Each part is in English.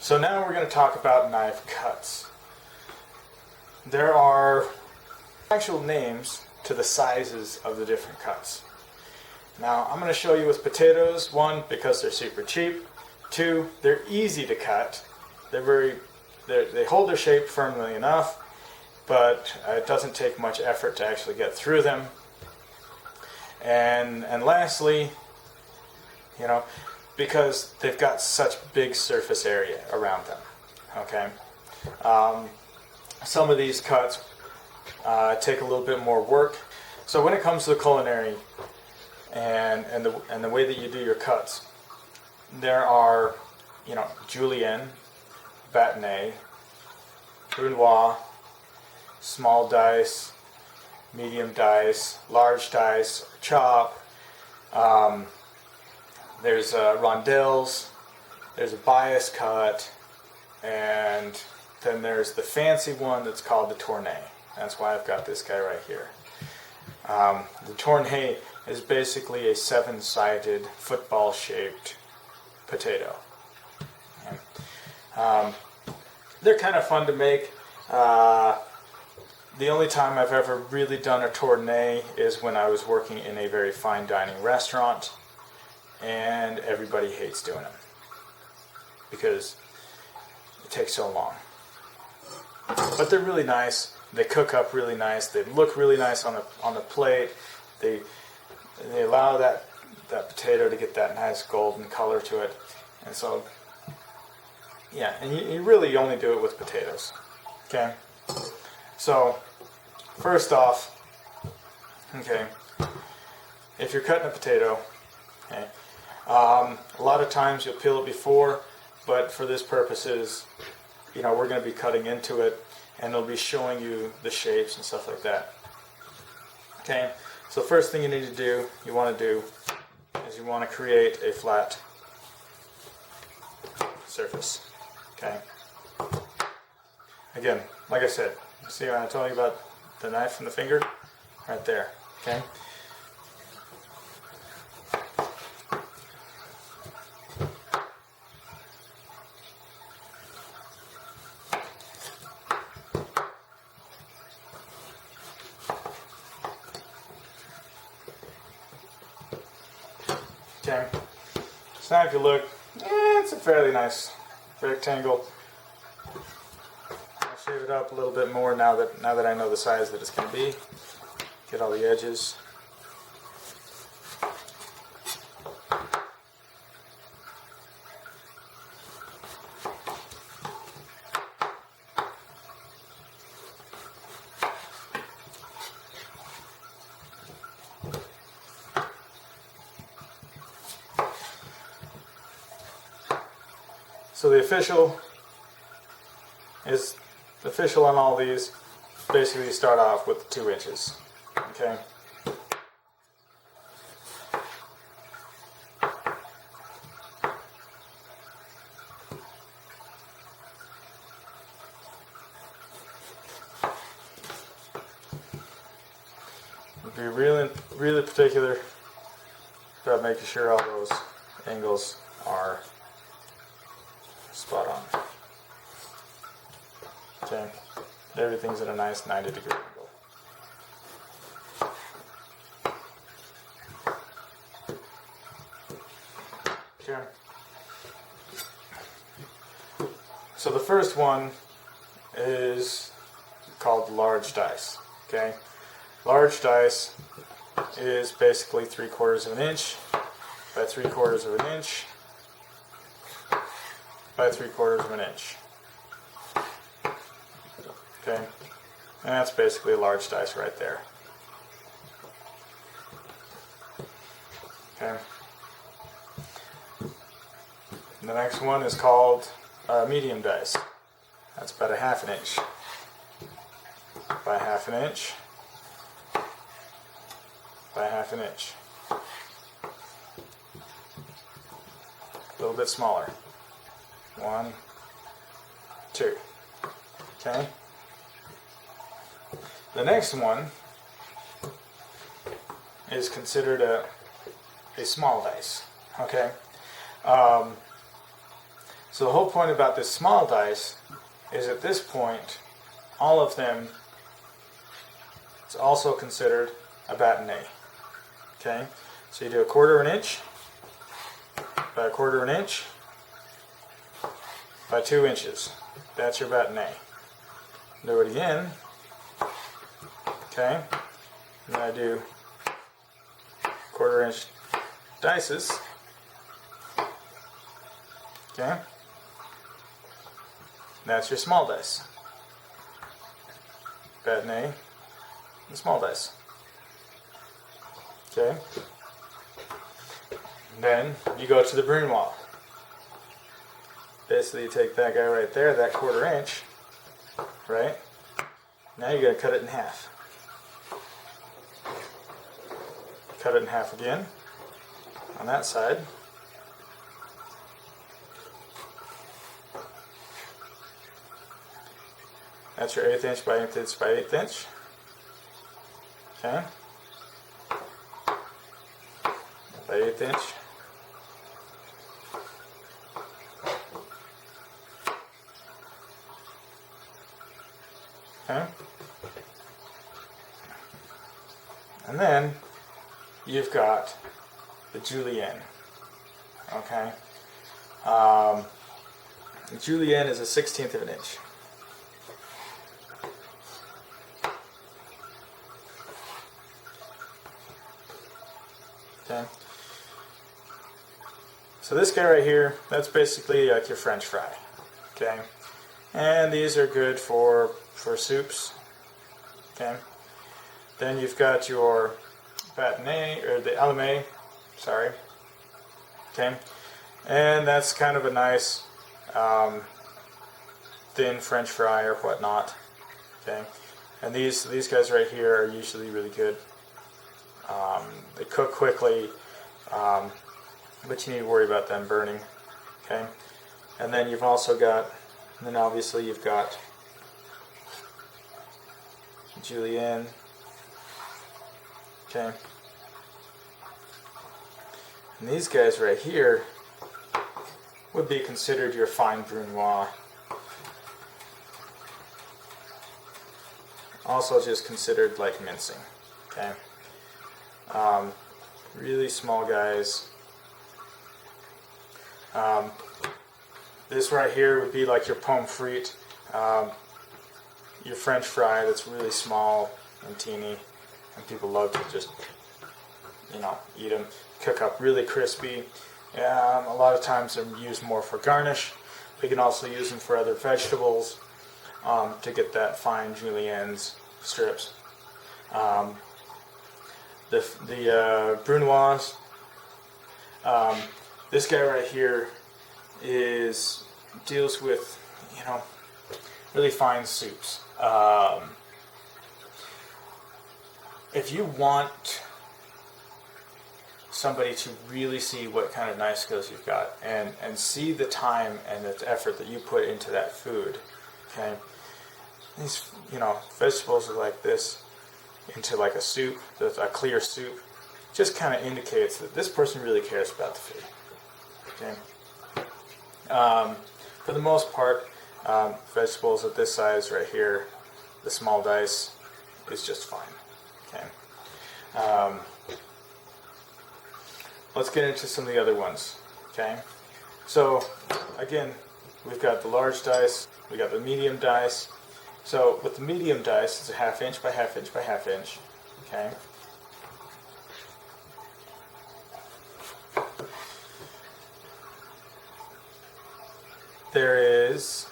So now we're going to talk about knife cuts. There are actual names to the sizes of the different cuts. Now I'm going to show you with potatoes. One, because they're super cheap. Two, they're easy to cut. They hold their shape firmly enough, but it doesn't take much effort to actually get through them. And lastly, because they've got such big surface area around them. Okay, some of these cuts take a little bit more work. So when it comes to the culinary and the way that you do your cuts, there are Julienne, Batenai, Brunoise, small dice, medium dice, large dice, chop. There's rondelles, there's a bias cut, and then there's the fancy one that's called the tournée. That's why I've got this guy right here. The tournée is basically a 7-sided football-shaped potato. Okay. They're kind of fun to make. The only time I've ever really done a tournée is when I was working in a very fine dining restaurant, and everybody hates doing them because it takes so long. But they're really nice. They cook up really nice. They look really nice on the plate. They allow that potato to get that nice golden color to it. And so, yeah, and you really only do it with potatoes. Okay? So, first off, okay, if you're cutting a potato, okay, a lot of times you'll peel it before, but for this purposes, we're going to be cutting into it, and it'll be showing you the shapes and stuff like that. Okay, so the first thing you need to do, is you want to create a flat surface. Okay. Again, like I said, see when I told you about the knife and the finger? Right there. Okay. Okay. So now if you look, it's a fairly nice rectangle. I'll shave it up a little bit more now that I know the size that it's going to be. Get all the edges. So the official on all these, basically start off with 2 inches. Okay. Be really particular about making sure all those angles are spot on. Okay, everything's at a nice 90-degree angle. Okay. So the first one is called large dice. Okay, large dice is basically 3/4 of an inch by 3/4 of an inch by 3/4 of an inch. Okay, and that's basically a large dice right there. Okay. The next one is called medium dice. That's about 1/2 inch by 1/2 inch by 1/2 inch. A little bit smaller. 1, 2. Okay. The next one is considered a small dice. Okay. So the whole point about this small dice is at this point, all of them, it's also considered a Batenai. Okay, so you do 1/4 inch by 1/4 inch by 2 inches. That's your Batenai. Do it again. Okay, and then I do 1/4 inch dices. Okay, that's your small dice. Batenai and small dice. Okay, and then you go to the Brunoise. Basically, you take that guy right there, that 1/4 inch, right? Now you're going to cut it in half. Cut it in half again on that side. That's your 1/8 inch by 1/8 inch by 1/8 inch. Okay. By 1/8 inch. Okay. And then you've got the Julienne. Okay. The Julienne is a 1/16 of an inch. Okay. So this guy right here, that's basically like your French fry. Okay. And these are good for soups. Okay. Then you've got your Batenai, or the Allemay, sorry. Okay. And that's kind of a nice thin French fry or whatnot. Okay. And these guys right here are usually really good. They cook quickly, but you need to worry about them burning. Okay. And then you've also got, and then obviously you've got Julienne. Okay. And these guys right here would be considered your fine Brunoise. Also just considered like mincing. Okay. Really small guys. This right here would be like your pomme frite, your French fry that's really small and teeny, and people love to just, eat them. Cook up really crispy. A lot of times they're used more for garnish. We can also use them for other vegetables to get that fine Julienne's strips. The Brunoise, this guy right here deals with, really fine soups. If you want somebody to really see what kind of knife skills you've got and see the time and the effort that you put into that food, okay, these, vegetables are like this, into like a soup, a clear soup, just kind of indicates that this person really cares about the food. Okay. For the most part, vegetables of this size right here, the small dice, is just fine. Okay. Let's get into some of the other ones. Okay. So again, we've got the large dice, we got the medium dice. So with the medium dice, it's a 1/2 inch by 1/2 inch by 1/2 inch. Okay. There is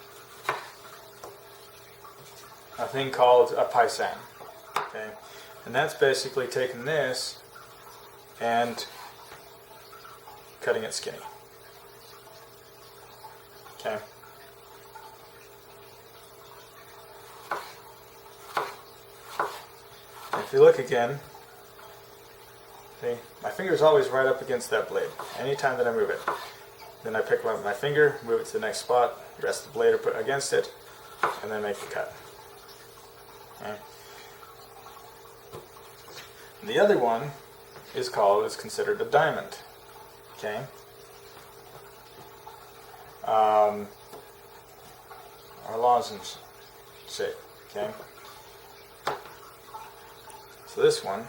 a thing called a Paisan. Okay. And that's basically taking this and cutting it skinny. Okay. If you look again, see, my finger is always right up against that blade anytime that I move it. Then I pick up my finger, move it to the next spot, rest the blade or put against it, and then make the cut. Okay. And the other one is considered a diamond. Okay. or lozenge shape. Okay. So this one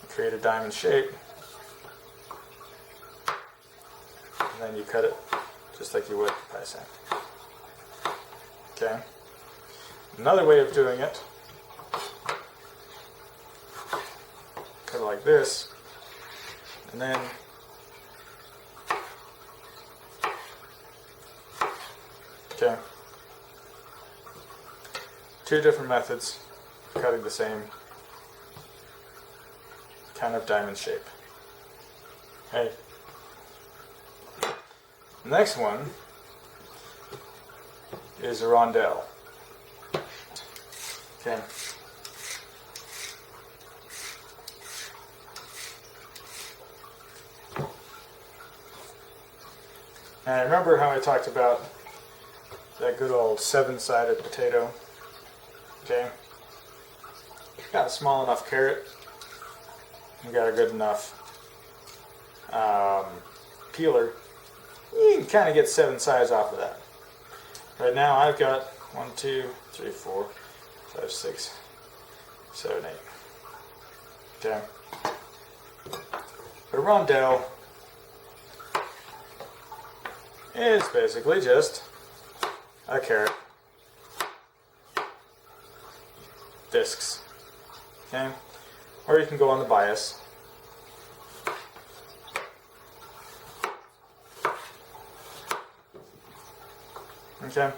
create a diamond shape, and then you cut it just like you would Paisan. Okay. Another way of doing it, cut it like this, and then okay. Two different methods of cutting the same kind of diamond shape. Okay. The next one is a rondelle. Okay. And remember how I talked about that good old 7-sided potato? Okay. Got a small enough carrot. You got a good enough peeler. You can kind of get 7 sides off of that. Right now I've got 1, 2, 3, 4, 5, 6, 7, 8. Okay. A rondelle is basically just a carrot. Discs. Okay? Or you can go on the bias. Okay?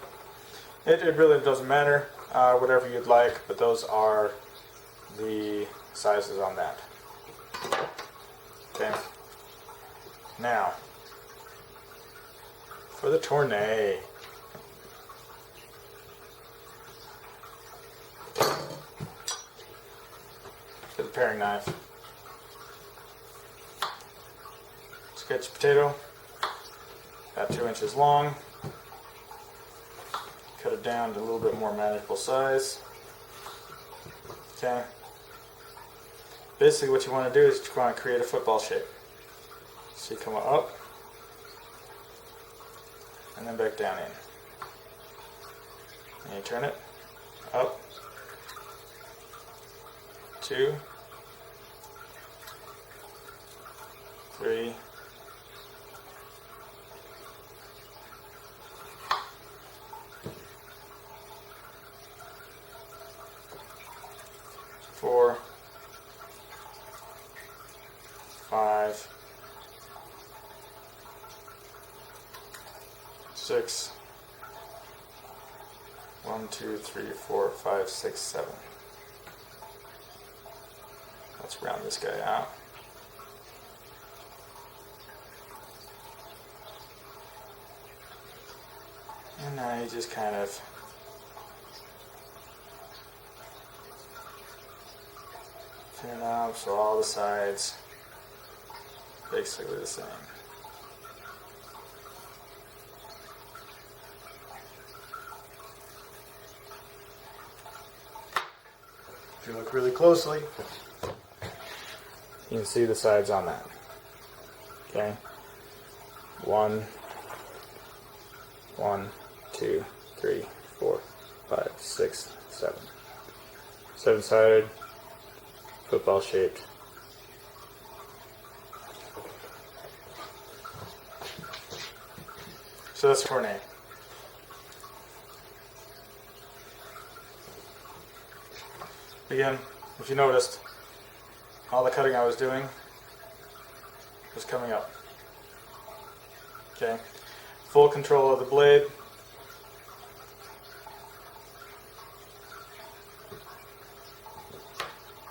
It really doesn't matter, whatever you'd like, but those are the sizes on that. Okay? Now, for the tournée. For the paring knife. Sketch potato, about 2 inches long. Cut it down to a little bit more manageable size. Okay. Basically what you want to do is you want to create a football shape. So you come up and then back down in. And you turn it up, 2, 3, 4, 5, 6, 1, 2, 3, 4, 5, 6, 7. Let's round this guy out. And now you just kind of thin it out so all the sides basically the same. If you look really closely, you can see the sides on that. Okay? 1, 2, 3, 4, 5, 6, 7. 7-sided, football shaped. So that's tournée. Again, if you noticed, all the cutting I was doing was coming up. Okay, full control of the blade.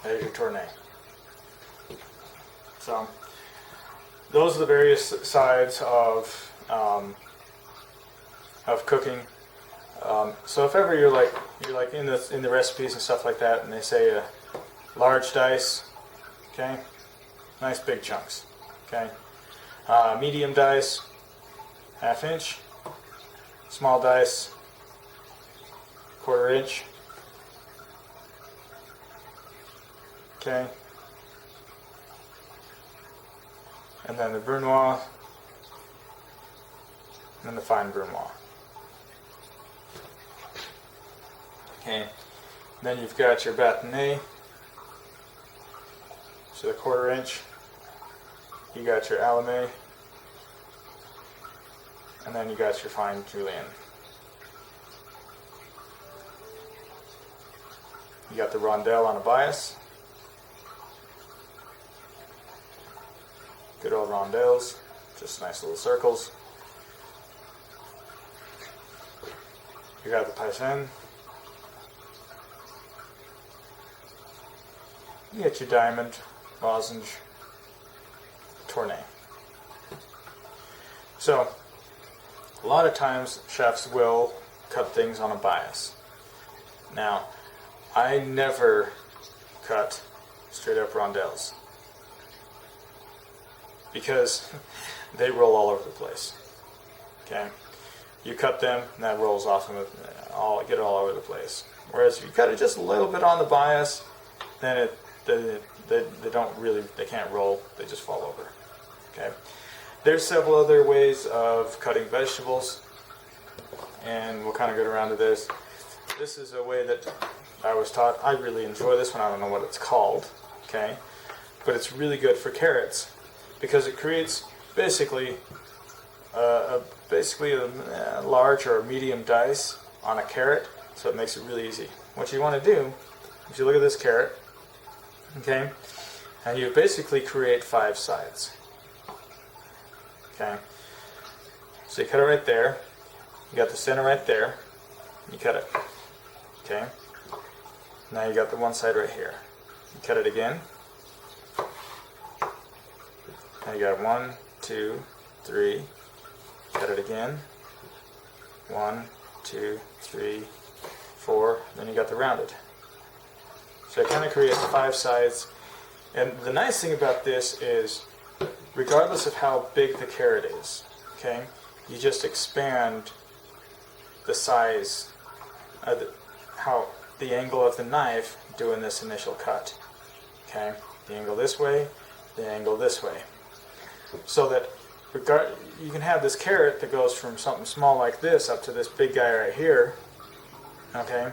There's your tournée. So those are the various sides of cooking. So if ever you're like in the recipes and stuff like that, and they say a large dice, okay, nice big chunks, okay, medium dice, 1/2 inch, small dice, 1/4 inch, Okay. And then the Brunoise, and then the fine Brunoise. Okay. Then you've got your Batenai, so the 1/4 inch. You got your Alame, and then you got your fine Julienne. You got the Rondelle on a bias. Good old rondelles, just nice little circles. You got the Paisan. You get your diamond, lozenge, tournay. So, a lot of times chefs will cut things on a bias. Now, I never cut straight up rondelles because they roll all over the place. Okay, you cut them and that rolls off and get it all over the place. Whereas if you cut it just a little bit on the bias, then they can't roll. They just fall over. Okay, there's several other ways of cutting vegetables, and we'll kind of get around to this. This is a way that I was taught. I really enjoy this one. I don't know what it's called. Okay, but it's really good for carrots because it creates basically a large or a medium dice on a carrot, so it makes it really easy. What you want to do is you look at this carrot, okay, and you basically create 5 sides. Okay, so you cut it right there. You got the center right there. You cut it. Okay, now you got the one side right here. You cut it again. Now you got 1, 2, 3. Cut it again. 1, 2, 3, 4. Then you got the rounded. So it kind of creates 5 sides. And the nice thing about this is, regardless of how big the carrot is, okay, you just expand the size, the angle of the knife doing this initial cut. Okay, the angle this way, the angle this way, so that you can have this carrot that goes from something small like this up to this big guy right here. Okay,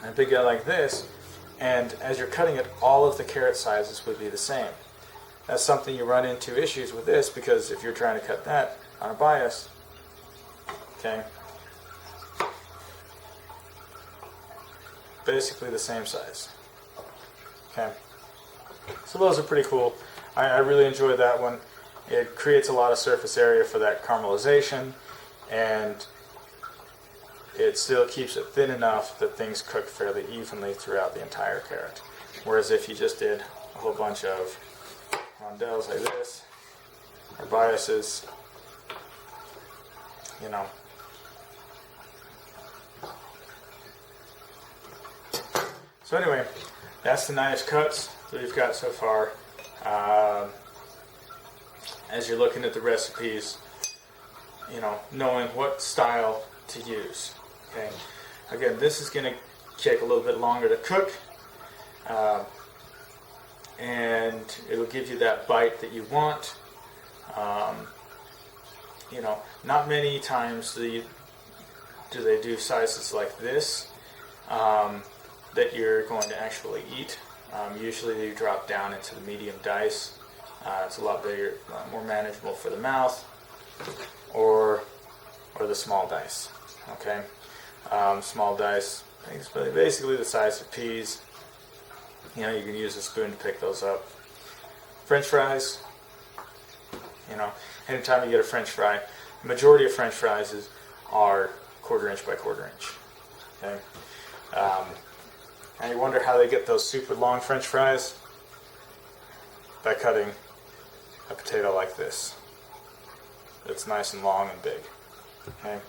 and a big guy like this, and as you're cutting it, all of the carrot sizes would be the same. That's something you run into issues with this, because if you're trying to cut that on a bias, okay, basically the same size. Okay, so those are pretty cool. I really enjoy that one. It creates a lot of surface area for that caramelization, and it still keeps it thin enough that things cook fairly evenly throughout the entire carrot. Whereas if you just did a whole bunch of rondelles like this, or biases, you know. So anyway, that's the knife cuts that we've got so far. As you're looking at the recipes, you know, knowing what style to use. Okay. Again, this is going to take a little bit longer to cook, and it'll give you that bite that you want. You know, not many times do they do sizes like this that you're going to actually eat. Usually they drop down into the medium dice. It's a lot bigger, more manageable for the mouth, or the small dice. Okay, small dice, basically the size of peas. You know, you can use a spoon to pick those up. French fries. You know, anytime you get a French fry, the majority of French fries are 1/4 inch by 1/4 inch. Okay, and you wonder how they get those super long French fries? By cutting a potato like this. It's nice and long and big. Okay.